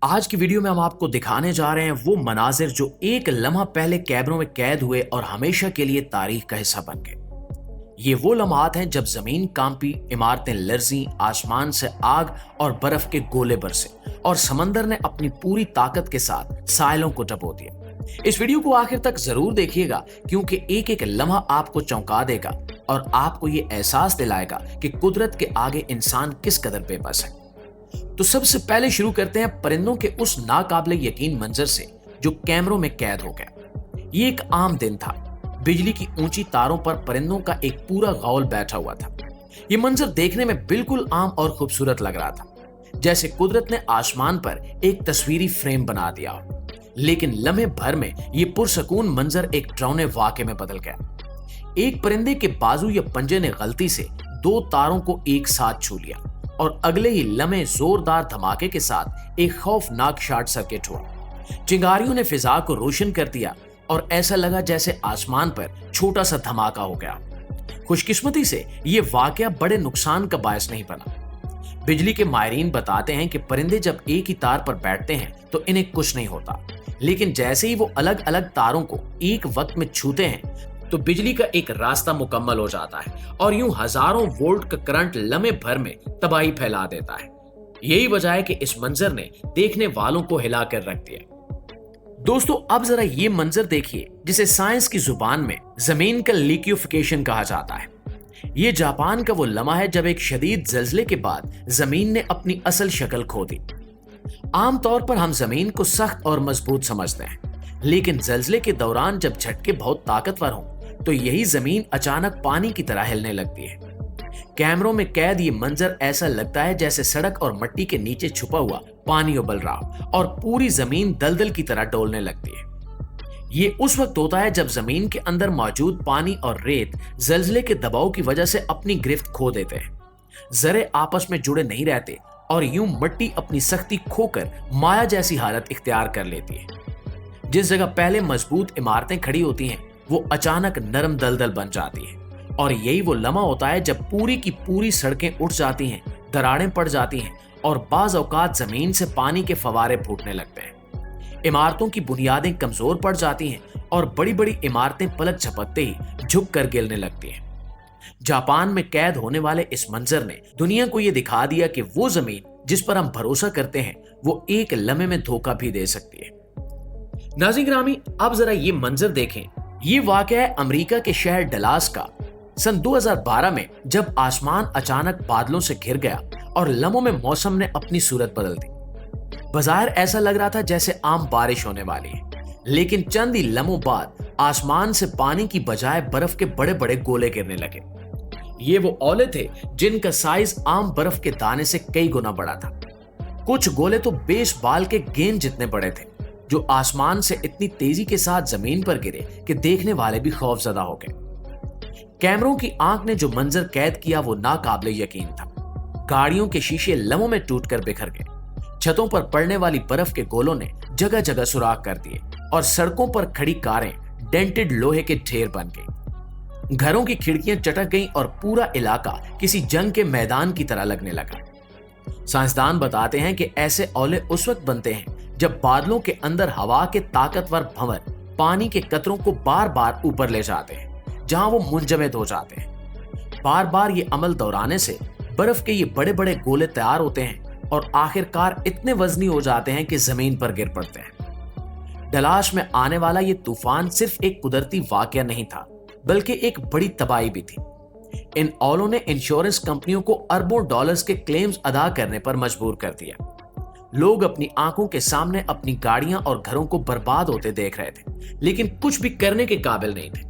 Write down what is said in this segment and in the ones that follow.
आज की वीडियो में हम आपको दिखाने जा रहे हैं वो मनाजिर जो एक लम्हा पहले कैमरों में कैद हुए और हमेशा के लिए तारीख का हिस्सा बन गए। ये वो लम्हात हैं जब जमीन कांपी, इमारतें लर्जी, आसमान से आग और बर्फ के गोले बरसे और समंदर ने अपनी पूरी ताकत के साथ साहिलों को डुबो दिया। इस वीडियो को आखिर तक जरूर देखिएगा क्योंकि एक एक लम्हा आपको चौंका देगा और आपको ये एहसास दिलाएगा कि कुदरत के आगे इंसान किस कदर बेबस है। तो सबसे पहले शुरू करते हैं परिंदों के उस नाकाबिले यकीन मंजर से जो कैमरों में कैद हो गया। ये एक आम दिन था। बिजली की ऊंची तारों पर परिंदों का एक पूरा गौल बैठा हुआ था। ये मंजर देखने में बिल्कुल आम और खूबसूरत लग रहा था, जैसे कुदरत ने आसमान पर एक तस्वीरी फ्रेम बना दिया हो। लेकिन लम्हे भर में ये पुरसकून मंजर एक डरावने वाक़े में बदल गया। एक परिंदे के बाजू या पंजे ने गलती से दो तारों को एक साथ छू लिया और अगले ही लम्हे जोरदार धमाके के साथ एक खौफनाक शॉर्ट सर्किट हुआ। चिंगारियों ने फिजा को रोशन कर दिया और ऐसा लगा जैसे आसमान पर छोटा सा धमाका हो गया। खुशकिस्मती से यह वाकया बड़े नुकसान का बायस नहीं बना। बिजली के माहिरीन बताते हैं कि परिंदे जब एक ही तार पर बैठते हैं तो इन्हें कुछ नहीं होता, लेकिन जैसे ही वो अलग अलग तारों को एक वक्त में छूते हैं तो बिजली का एक रास्ता मुकम्मल हो जाता है और यूं हजारों वोल्ट का करंट लम्हे भर में तबाही फैला देता है। यही वजह है कि इस मंजर ने देखने वालों को हिला कर रख दिया। दोस्तों, अब जरा ये मंजर देखिए जिसे साइंस की जुबान में जमीन का लिक्विफिकेशन कहा जाता है। ये जापान का वो लम्हा है जब एक शदीद जल्जले के बाद जमीन ने अपनी असल शक्ल खो दी। आमतौर पर हम जमीन को सख्त और मजबूत समझते हैं, लेकिन जल्जले के दौरान जब झटके बहुत ताकतवर हों तो यही जमीन अचानक पानी की तरह हिलने लगती है। कैमरों में कैद ये मंजर ऐसा लगता है जैसे सड़क और मिट्टी के नीचे छुपा हुआ पानी उबल रहा हो और पूरी जमीन दलदल की तरह डोलने लगती है। ये उस वक्त होता है जब जमीन के अंदर मौजूद पानी और रेत जल्जले के दबाव की वजह से अपनी गिरफ्त खो देते हैं। जरे आपस में जुड़े नहीं रहते और यूं मिट्टी अपनी सख्ती खोकर माया जैसी हालत इख्तियार कर लेती है। जिस जगह पहले मजबूत इमारतें खड़ी होती हैं वो अचानक नरम दलदल बन जाती है और यही वो लम्हा होता है जब पूरी की पूरी सड़कें उठ जाती हैं, दरारें पड़ जाती हैं और बाज औकात जमीन से पानी के फवारे फूटने लगते हैं। इमारतों की बुनियादें कमजोर पड़ जाती हैं और बड़ी बड़ी इमारतें पलक झपकते ही झुक कर गिरने लगती हैं। जापान में कैद होने वाले इस मंजर ने दुनिया को यह दिखा दिया कि वो जमीन जिस पर हम भरोसा करते हैं वो एक लम्हे में धोखा भी दे सकती है। नाज़रीन गिरामी, अब जरा ये मंजर देखें। ये वाकया है अमेरिका के शहर डलास का सन 2012 में, जब आसमान अचानक बादलों से घिर गया और लम्हों में मौसम ने अपनी सूरत बदल दी। बज़ाहिर ऐसा लग रहा था जैसे आम बारिश होने वाली है, लेकिन चंद ही लम्हों बाद आसमान से पानी की बजाय बर्फ के बड़े बड़े गोले गिरने लगे। ये वो ओले थे जिनका साइज आम बर्फ के दाने से कई गुना बड़ा था। कुछ गोले तो बेसबॉल के गेंद जितने बड़े थे, जो आसमान से इतनी तेजी के साथ जमीन पर गिरे कि देखने वाले भी खौफजदा हो गए। कैमरों की आंख ने जो मंजर कैद किया वो नाकाबिले यकीन था। गाड़ियों के शीशे लम्हों में टूटकर बिखर गए, छतों पर पड़ने वाली बर्फ के गोलों ने जगह जगह सुराख कर दिए और सड़कों पर खड़ी कारें डेंटेड लोहे के ढेर बन गई। घरों की खिड़कियां चटक गईं और पूरा इलाका किसी जंग के मैदान की तरह लगने लगा। साइंसदान बताते हैं कि ऐसे ओले उस वक्त बनते हैं जब बादलों के अंदर हवा के ताकतवर भंवर पानी के कतरों को बार बार ऊपर ले जाते हैं, जहां वो मुंजमद हो जाते हैं। बार बार ये अमल दोहराने से बर्फ के ये बड़े बड़े गोले तैयार होते हैं और आखिरकार इतने वजनी हो जाते हैं कि जमीन पर गिर पड़ते हैं। डलास में आने वाला ये तूफान सिर्फ एक कुदरती वाकया नहीं था, बल्कि एक बड़ी तबाही भी थी। इन ओलों ने इंश्योरेंस कंपनियों को अरबों डॉलर्स के क्लेम्स अदा करने पर मजबूर कर दिया। लोग अपनी आंखों के सामने अपनी गाड़ियां और घरों को बर्बाद होते देख रहे थे, लेकिन कुछ भी करने के काबिल नहीं थे।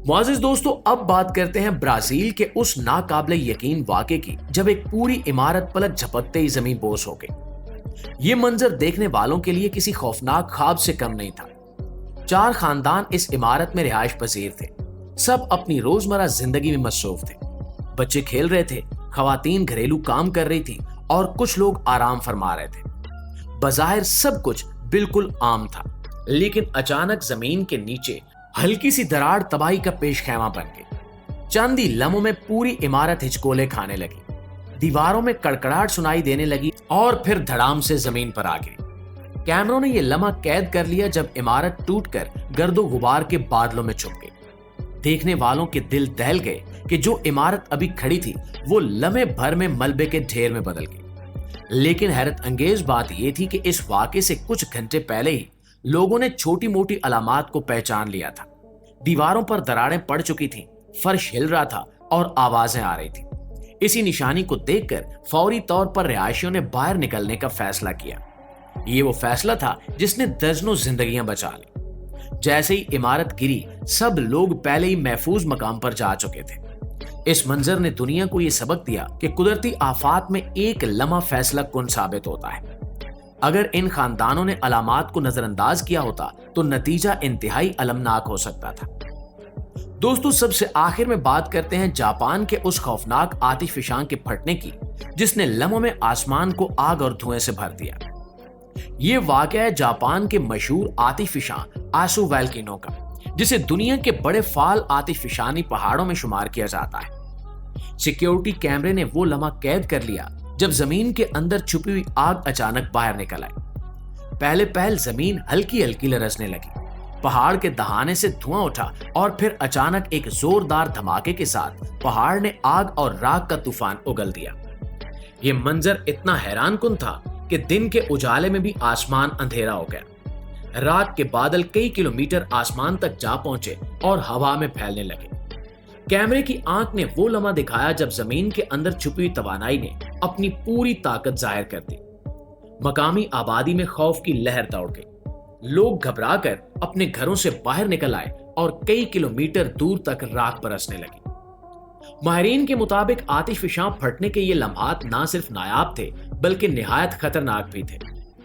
मुआज़िज़ दोस्तों, अब बात करते हैं ब्राजील के उस नाकाबिले यकीन वाक़े की जब एक पूरी इमारत पलक झपकते ही जमीन बोस हो गई। ये मंजर देखने वालों के लिए किसी खौफनाक ख्वाब से कम नहीं था। 4 खानदान इस इमारत में रिहाइश पजीर थे। सब अपनी रोजमर्रा जिंदगी में मसरूफ थे। बच्चे खेल रहे थे, खवातीन घरेलू काम कर रही थी और कुछ लोग आराम फरमा रहे थे। बज़ाहिर सब कुछ बिल्कुल आम था, लेकिन अचानक जमीन के नीचे हल्की सी दरार तबाही का पेश खैमा बन गई। चंद ही लम्हों में पूरी इमारत हिचकोले खाने लगी। दीवारों में कड़कड़ाहट सुनाई देने लगी और फिर धड़ाम से जमीन पर आ गिरी। कैमरों ने यह लम्हा कैद कर लिया जब इमारत टूटकर गर्दो गुबार के बादलों में छुप गई। देखने वालों के दिल दहल गए कि जो इमारत अभी खड़ी थी वो लम्हे भर में मलबे के ढेर में बदल गई। लेकिन हैरत अंगेज बात यह थी कि इस वाकये से कुछ घंटे पहले ही लोगों ने छोटी मोटी अलामात को पहचान लिया था। दीवारों पर दरारें पड़ चुकी थीं, फर्श हिल रहा था और आवाजें आ रही थी। इसी निशानी को देखकर फौरी तौर पर रिहायशियों ने बाहर निकलने का फैसला किया। ये वो फैसला था जिसने दर्जनों जिंदगियां बचा ली। जैसे ही इमारत गिरी, सब लोग पहले ही महफूज मकाम पर जा चुके थे। इस मंजर ने दुनिया को यह सबक दिया कि कुदरती आफात में एक लम्हा फैसला कुन साबित होता है। अगर इन खानदानों ने अलामात को नजरअंदाज किया होता तो नतीजा इंतहाई अलमनाक हो सकता था। दोस्तों, सबसे आखिर में बात करते हैं जापान के उस खौफनाक आतिशफशां के फटने की जिसने लम्हों में आसमान को आग और धुएं से भर दिया। ये वाकया है जापान के मशहूर आतिशफशां आसू वोल्केनो का, जिसे दुनिया के बड़े फाल आतिशफशानी पहाड़ों में शुमार किया जाता है। सिक्योरिटी कैमरे ने वो लम्हा कैद कर लिया जब जमीन के अंदर छुपी हुई आग अचानक बाहर निकल आई। पहले पहल जमीन हल्की हल्की लरसने लगी, पहाड़ के दहाने से धुआं उठा और फिर अचानक एक जोरदार धमाके के साथ पहाड़ ने आग और राख का तूफान उगल दिया। ये मंजर इतना हैरानकुन था कि दिन के उजाले में भी आसमान अंधेरा हो गया। राख के बादल कई किलोमीटर आसमान तक जा पहुंचे और हवा में फैलने लगे। कैमरे की आंख ने वो लम्हा दिखाया जब जमीन के अंदर छुपी हुई तवानाई ने अपनी पूरी ताकत जाहिर कर दी। मकामी आबादी में खौफ की लहर दौड़ गई। लोग घबराकर अपने घरों से बाहर निकल आए और कई किलोमीटर दूर तक राख बरसने लगी। माहिरीन के मुताबिक आतिशफशां फटने के ये लम्हात ना सिर्फ नायाब थे बल्कि निहायत खतरनाक भी थे।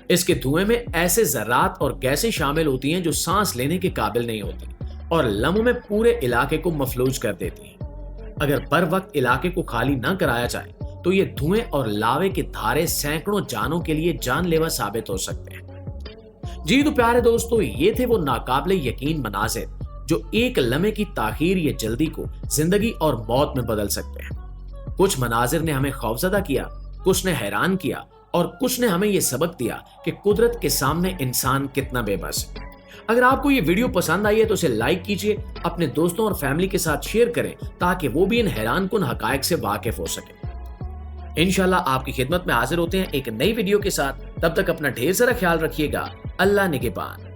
इसके धुएं में ऐसे जर्रात और गैसें शामिल होती हैं जो सांस लेने के काबिल नहीं होती और लम्हों में पूरे इलाके को मफलूज कर देती हैं। अगर बर वक्त इलाके को खाली न कराया जाए तो ये धुएं और लावे के धारे सैकड़ों जानों के लिए जानलेवा साबित हो सकते हैं। जी तो प्यारे दोस्तों, ये थे वो नाकाबिले यकीन मनाज़िर जो एक लम्हे की ताखीर या जल्दी को जिंदगी और मौत में बदल सकते हैं। कुछ मनाजिर ने हमें खौफजदा किया, कुछ ने हैरान किया और कुछ ने हमें यह सबक दिया कि कुदरत के सामने इंसान कितना बेबस है। अगर आपको ये वीडियो पसंद आई है तो इसे लाइक कीजिए, अपने दोस्तों और फैमिली के साथ शेयर करें ताकि वो भी इन हैरानकुन हकायक से वाकिफ हो सके। इंशाल्लाह आपकी खिदमत में हाजिर होते हैं एक नई वीडियो के साथ। तब तक अपना ढेर सारा ख्याल रखिएगा। अल्लाह निगहबान।